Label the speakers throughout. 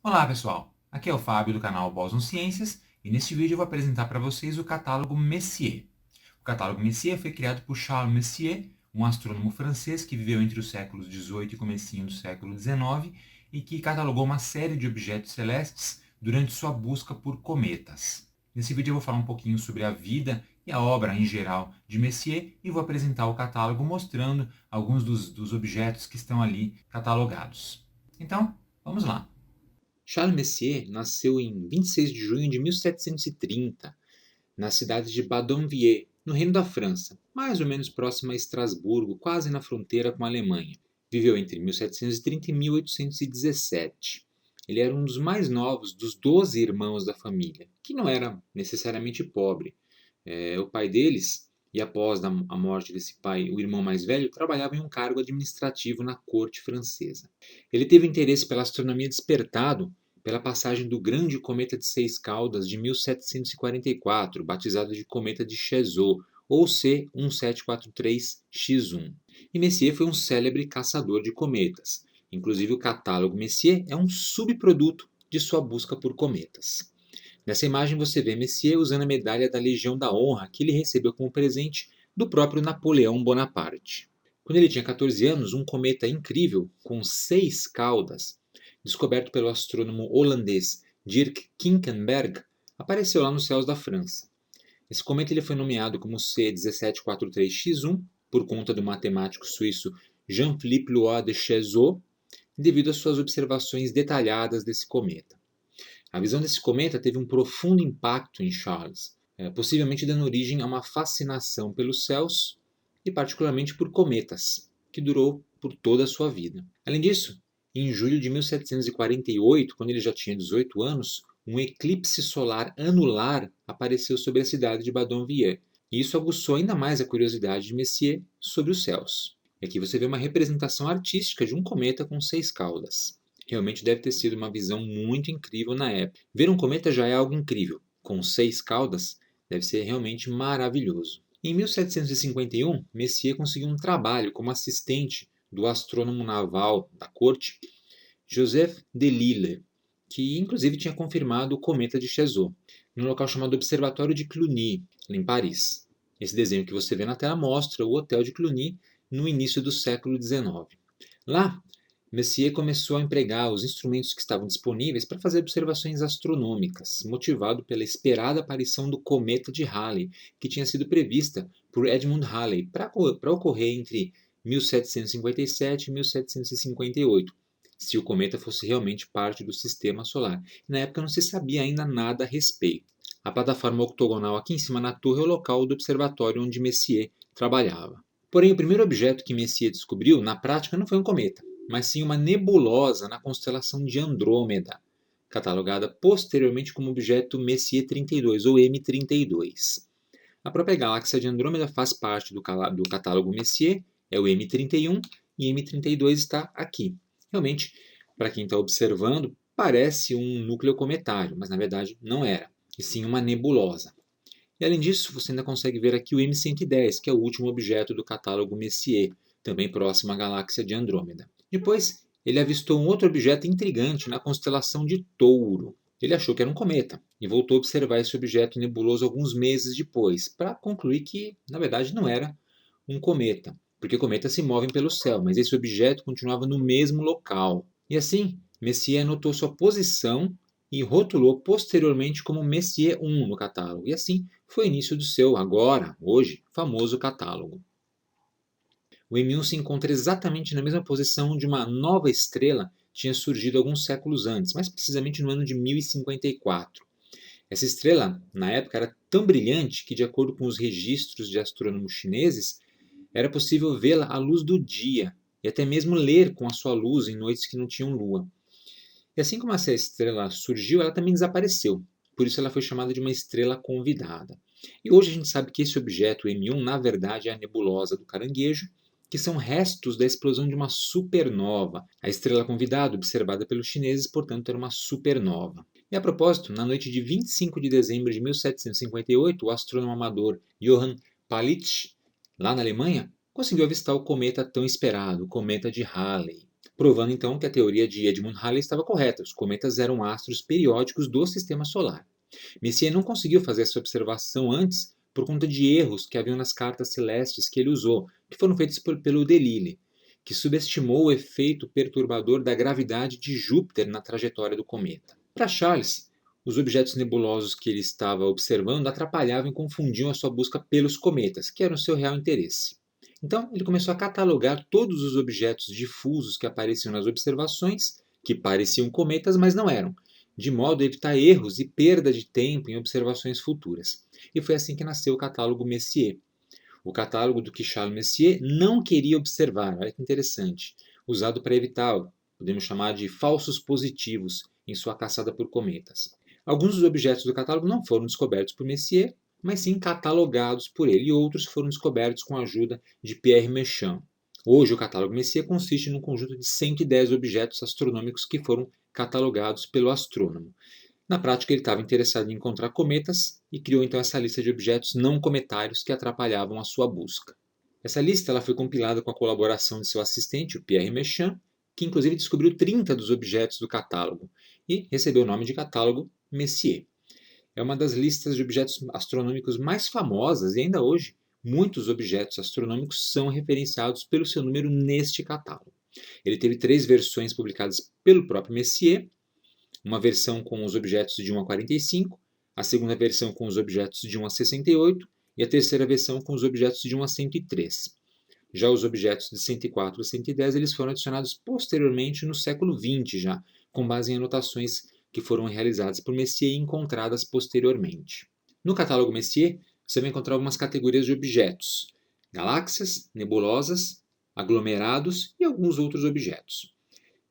Speaker 1: Olá pessoal, aqui é o Fábio do canal Boson Ciências e neste vídeo eu vou apresentar para vocês o catálogo Messier. O catálogo Messier foi criado por Charles Messier, um astrônomo francês que viveu entre os séculos XVIII e comecinho do século XIX e que catalogou uma série de objetos celestes durante sua busca por cometas. Nesse vídeo eu vou falar um pouquinho sobre a vida e a obra em geral de Messier e vou apresentar o catálogo mostrando alguns dos objetos que estão ali catalogados. Então, vamos lá!
Speaker 2: Charles Messier nasceu em 26 de junho de 1730, na cidade de Badonviller, no Reino da França, mais ou menos próximo a Estrasburgo, quase na fronteira com a Alemanha. Viveu entre 1730 e 1817. Ele era um dos mais novos dos 12 irmãos da família, que não era necessariamente pobre. O pai deles, e após a morte desse pai, o irmão mais velho, trabalhava em um cargo administrativo na corte francesa. Ele teve interesse pela astronomia despertado pela passagem do grande cometa de 6 caudas de 1744, batizado de cometa de Chezeaux, ou C1743X1. E Messier foi um célebre caçador de cometas. Inclusive, o catálogo Messier é um subproduto de sua busca por cometas. Nessa imagem você vê Messier usando a medalha da Legião da Honra que ele recebeu como presente do próprio Napoleão Bonaparte. Quando ele tinha 14 anos, um cometa incrível com 6 caudas, descoberto pelo astrônomo holandês Dirk Kinkenberg, apareceu lá nos céus da França. Esse cometa ele foi nomeado como C1743X1 por conta do matemático suíço Jean-Philippe Lois de Chezeaux, devido às suas observações detalhadas desse cometa. A visão desse cometa teve um profundo impacto em Charles, possivelmente dando origem a uma fascinação pelos céus e particularmente por cometas, que durou por toda a sua vida. Além disso, em julho de 1748, quando ele já tinha 18 anos, um eclipse solar anular apareceu sobre a cidade de Badonviller, e isso aguçou ainda mais a curiosidade de Messier sobre os céus. E aqui você vê uma representação artística de um cometa com 6 caudas. Realmente deve ter sido uma visão muito incrível na época. Ver um cometa já é algo incrível. Com 6 caudas, deve ser realmente maravilhoso. Em 1751, Messier conseguiu um trabalho como assistente do astrônomo naval da corte, Joseph Delisle, que inclusive tinha confirmado o cometa de Chezeaux, no local chamado Observatório de Cluny, em Paris. Esse desenho que você vê na tela mostra o Hotel de Cluny no início do século XIX. Lá, Messier começou a empregar os instrumentos que estavam disponíveis para fazer observações astronômicas, motivado pela esperada aparição do cometa de Halley, que tinha sido prevista por Edmund Halley para ocorrer entre 1757 e 1758, se o cometa fosse realmente parte do sistema solar. Na época não se sabia ainda nada a respeito. A plataforma octogonal aqui em cima na torre é o local do observatório onde Messier trabalhava. Porém, o primeiro objeto que Messier descobriu, na prática, não foi um cometa, mas sim uma nebulosa na constelação de Andrômeda, catalogada posteriormente como objeto Messier 32 ou M32. A própria galáxia de Andrômeda faz parte do catálogo Messier, é o M31, e M32 está aqui. Realmente, para quem está observando, parece um núcleo cometário, mas na verdade não era, e sim uma nebulosa. E além disso, você ainda consegue ver aqui o M110, que é o último objeto do catálogo Messier, também próximo à galáxia de Andrômeda. Depois, ele avistou um outro objeto intrigante na constelação de Touro. Ele achou que era um cometa e voltou a observar esse objeto nebuloso alguns meses depois, para concluir que, na verdade, não era um cometa, porque cometas se movem pelo céu, mas esse objeto continuava no mesmo local. E assim, Messier anotou sua posição e rotulou posteriormente como Messier 1 no catálogo. E assim foi o início do seu, agora, hoje, famoso catálogo. O M1 se encontra exatamente na mesma posição onde uma nova estrela tinha surgido alguns séculos antes, mais precisamente no ano de 1054. Essa estrela, na época, era tão brilhante que, de acordo com os registros de astrônomos chineses, era possível vê-la à luz do dia e até mesmo ler com a sua luz em noites que não tinham lua. E assim como essa estrela surgiu, ela também desapareceu. Por isso ela foi chamada de uma estrela convidada. E hoje a gente sabe que esse objeto M1, na verdade, é a nebulosa do Caranguejo, que são restos da explosão de uma supernova. A estrela convidada, observada pelos chineses, portanto, era uma supernova. E a propósito, na noite de 25 de dezembro de 1758, o astrônomo amador Johann Palitsch, lá na Alemanha, conseguiu avistar o cometa tão esperado, o cometa de Halley. provando então que a teoria de Edmund Halley estava correta. Os cometas eram astros periódicos do Sistema Solar. Messier não conseguiu fazer essa observação antes por conta de erros que haviam nas cartas celestes que ele usou, que foram feitos pelo Delisle, que subestimou o efeito perturbador da gravidade de Júpiter na trajetória do cometa. Para Charles, os objetos nebulosos que ele estava observando atrapalhavam e confundiam a sua busca pelos cometas, que era o seu real interesse. Então, ele começou a catalogar todos os objetos difusos que apareciam nas observações, que pareciam cometas, mas não eram, de modo a evitar erros e perda de tempo em observações futuras. E foi assim que nasceu o catálogo Messier. O catálogo do que Charles Messier não queria observar, olha que interessante, usado para evitar, podemos chamar de falsos positivos, em sua caçada por cometas. Alguns dos objetos do catálogo não foram descobertos por Messier, mas sim catalogados por ele, e outros foram descobertos com a ajuda de Pierre Méchain. Hoje, o catálogo Messier consiste num conjunto de 110 objetos astronômicos que foram catalogados pelo astrônomo. Na prática, ele estava interessado em encontrar cometas e criou então essa lista de objetos não cometários que atrapalhavam a sua busca. Essa lista ela foi compilada com a colaboração de seu assistente, o Pierre Méchain, que inclusive descobriu 30 dos objetos do catálogo e recebeu o nome de catálogo Messier. É uma das listas de objetos astronômicos mais famosas e ainda hoje muitos objetos astronômicos são referenciados pelo seu número neste catálogo. Ele teve 3 versões publicadas pelo próprio Messier, uma versão com os objetos de 1 a 45, a segunda versão com os objetos de 1 a 68 e a terceira versão com os objetos de 1 a 103. Já os objetos de 104 a 110 eles foram adicionados posteriormente no século XX já, com base em anotações que foram realizadas por Messier e encontradas posteriormente. No catálogo Messier, você vai encontrar algumas categorias de objetos: galáxias, nebulosas, aglomerados e alguns outros objetos.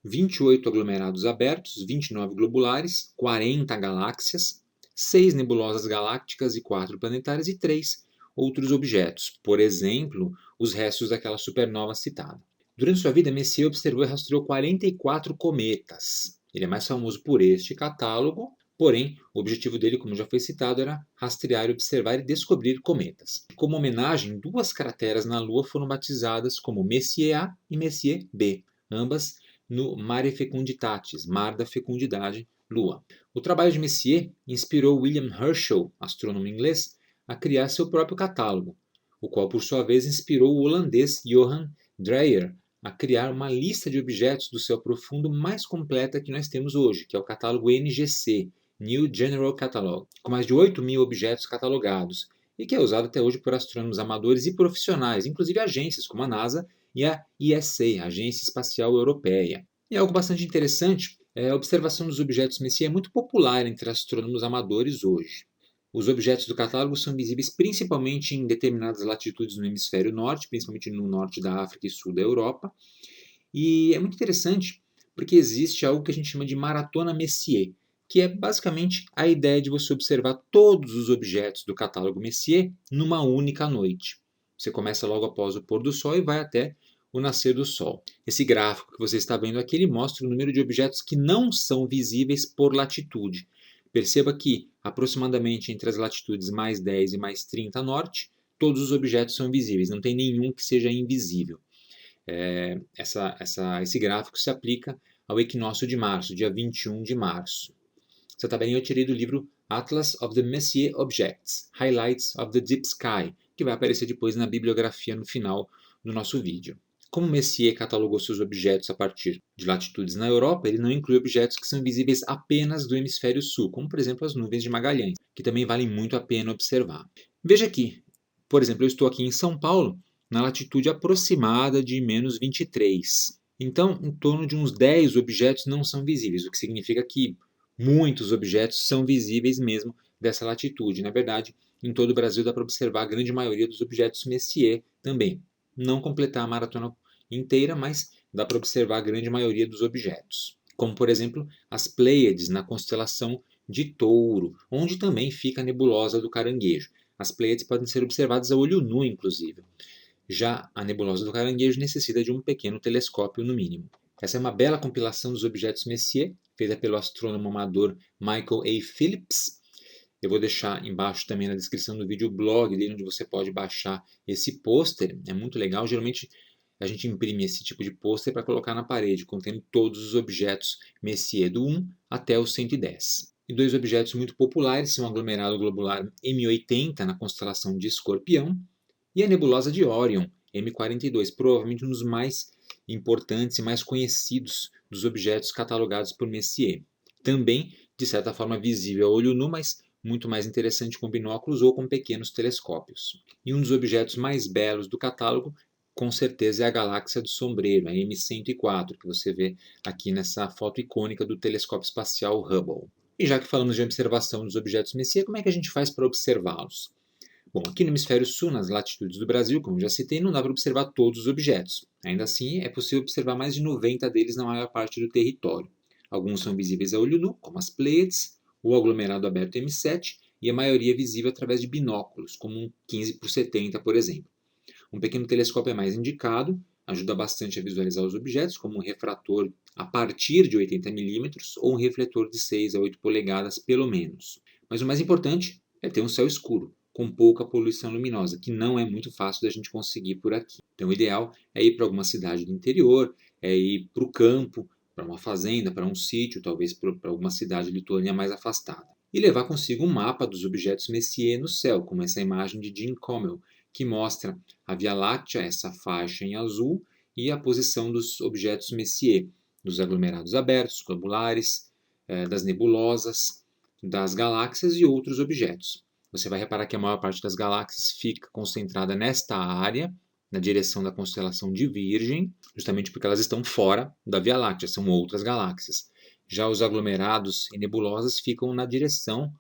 Speaker 2: 28 aglomerados abertos, 29 globulares, 40 galáxias, 6 nebulosas galácticas e 4 planetárias e 3 outros objetos, por exemplo, os restos daquela supernova citada. Durante sua vida, Messier observou e rastreou 44 cometas. Ele é mais famoso por este catálogo, porém, o objetivo dele, como já foi citado, era rastrear, observar e descobrir cometas. Como homenagem, 2 crateras na Lua foram batizadas como Messier A e Messier B, ambas no Mare Fecunditatis, Mar da Fecundidade, Lua. O trabalho de Messier inspirou William Herschel, astrônomo inglês, a criar seu próprio catálogo, o qual por sua vez inspirou o holandês Johan Dreyer a criar uma lista de objetos do céu profundo mais completa que nós temos hoje, que é o catálogo NGC, New General Catalog, com mais de 8.000 objetos catalogados, e que é usado até hoje por astrônomos amadores e profissionais, inclusive agências como a NASA e a ESA, a Agência Espacial Europeia. E algo bastante interessante é a observação dos objetos Messier é muito popular entre astrônomos amadores hoje. Os objetos do catálogo são visíveis principalmente em determinadas latitudes no hemisfério norte, principalmente no norte da África e sul da Europa. E é muito interessante porque existe algo que a gente chama de maratona Messier, que é basicamente a ideia de você observar todos os objetos do catálogo Messier numa única noite. Você começa logo após o pôr do sol e vai até o nascer do sol. Esse gráfico que você está vendo aqui ele mostra o número de objetos que não são visíveis por latitude. Perceba que, aproximadamente entre as latitudes mais 10 e mais 30 norte, todos os objetos são visíveis, não tem nenhum que seja invisível. Esse gráfico se aplica ao equinócio de março, dia 21 de março. Essa tabelinha eu tirei do livro Atlas of the Messier Objects, Highlights of the Deep Sky, que vai aparecer depois na bibliografia no final do nosso vídeo. Como Messier catalogou seus objetos a partir de latitudes na Europa, ele não inclui objetos que são visíveis apenas do hemisfério sul, como por exemplo as nuvens de Magalhães, que também valem muito a pena observar. Veja aqui, por exemplo, eu estou aqui em São Paulo, na latitude aproximada de menos 23. Então, em torno de uns 10 objetos não são visíveis, o que significa que muitos objetos são visíveis mesmo dessa latitude. Na verdade, em todo o Brasil dá para observar a grande maioria dos objetos Messier também. Não completar a maratona inteira, mas dá para observar a grande maioria dos objetos. Como, por exemplo, as Pleiades na constelação de Touro, onde também fica a nebulosa do Caranguejo. As Pleiades podem ser observadas a olho nu, inclusive. Já a nebulosa do Caranguejo necessita de um pequeno telescópio, no mínimo. Essa é uma bela compilação dos objetos Messier, feita pelo astrônomo amador Michael A. Phillips. Eu vou deixar embaixo também na descrição do vídeo o blog dele, onde você pode baixar esse pôster. É muito legal. Geralmente a gente imprime esse tipo de pôster para colocar na parede, contendo todos os objetos Messier do 1 até o 110. E dois objetos muito populares são o aglomerado globular M80 na constelação de Escorpião e a nebulosa de Órion, M42, provavelmente um dos mais importantes e mais conhecidos dos objetos catalogados por Messier. Também, de certa forma, visível a olho nu, mas muito mais interessante com binóculos ou com pequenos telescópios. E um dos objetos mais belos do catálogo, com certeza, é a galáxia do Sombreiro, a M104, que você vê aqui nessa foto icônica do telescópio espacial Hubble. E já que falamos de observação dos objetos Messier, como é que a gente faz para observá-los? Bom, aqui no hemisfério sul, nas latitudes do Brasil, como já citei, não dá para observar todos os objetos. Ainda assim, é possível observar mais de 90 deles na maior parte do território. Alguns são visíveis a olho nu, como as Pleiades, o aglomerado aberto M7, e a maioria é visível através de binóculos, como um 15 por 70, por exemplo. Um pequeno telescópio é mais indicado, ajuda bastante a visualizar os objetos, como um refrator a partir de 80 mm ou um refletor de 6 a 8 polegadas, pelo menos. Mas o mais importante é ter um céu escuro, com pouca poluição luminosa, que não é muito fácil da gente conseguir por aqui. Então o ideal é ir para alguma cidade do interior, é ir para o campo, para uma fazenda, para um sítio, talvez para alguma cidade litorânea mais afastada. E levar consigo um mapa dos objetos Messier no céu, como essa imagem de Jim Commell, que mostra a Via Láctea, essa faixa em azul, e a posição dos objetos Messier, dos aglomerados abertos, globulares, das nebulosas, das galáxias e outros objetos. Você vai reparar que a maior parte das galáxias fica concentrada nesta área, na direção da constelação de Virgem, justamente porque elas estão fora da Via Láctea, são outras galáxias. Já os aglomerados e nebulosas ficam na direção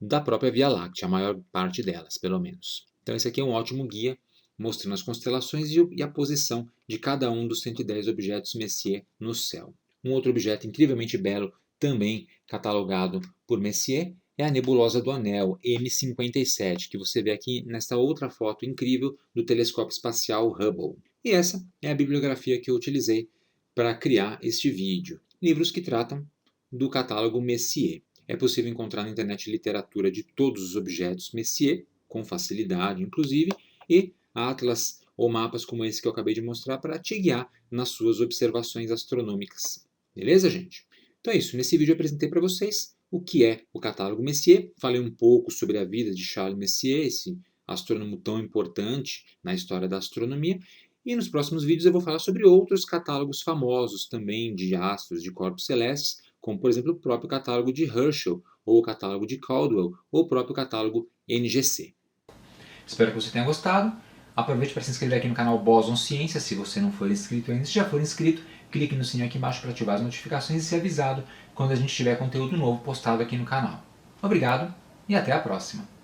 Speaker 2: da própria Via Láctea, a maior parte delas, pelo menos. Então esse aqui é um ótimo guia, mostrando as constelações e a posição de cada um dos 110 objetos Messier no céu. Um outro objeto incrivelmente belo, também catalogado por Messier, é a nebulosa do Anel, M57, que você vê aqui nesta outra foto incrível do telescópio espacial Hubble. E essa é a bibliografia que eu utilizei para criar este vídeo. Livros que tratam do catálogo Messier. É possível encontrar na internet literatura de todos os objetos Messier, com facilidade inclusive, e atlas ou mapas como esse que eu acabei de mostrar para te guiar nas suas observações astronômicas. Beleza, gente? Então é isso. Nesse vídeo eu apresentei para vocês o que é o catálogo Messier. Falei um pouco sobre a vida de Charles Messier, esse astrônomo tão importante na história da astronomia. E nos próximos vídeos eu vou falar sobre outros catálogos famosos também de astros, de corpos celestes, como por exemplo o próprio catálogo de Herschel, ou o catálogo de Caldwell, ou o próprio catálogo NGC. Espero que você tenha gostado. Aproveite para se inscrever aqui no canal Boson Ciência, se você não for inscrito ainda. Se já for inscrito, clique no sininho aqui embaixo para ativar as notificações e ser avisado quando a gente tiver conteúdo novo postado aqui no canal. Obrigado e até a próxima!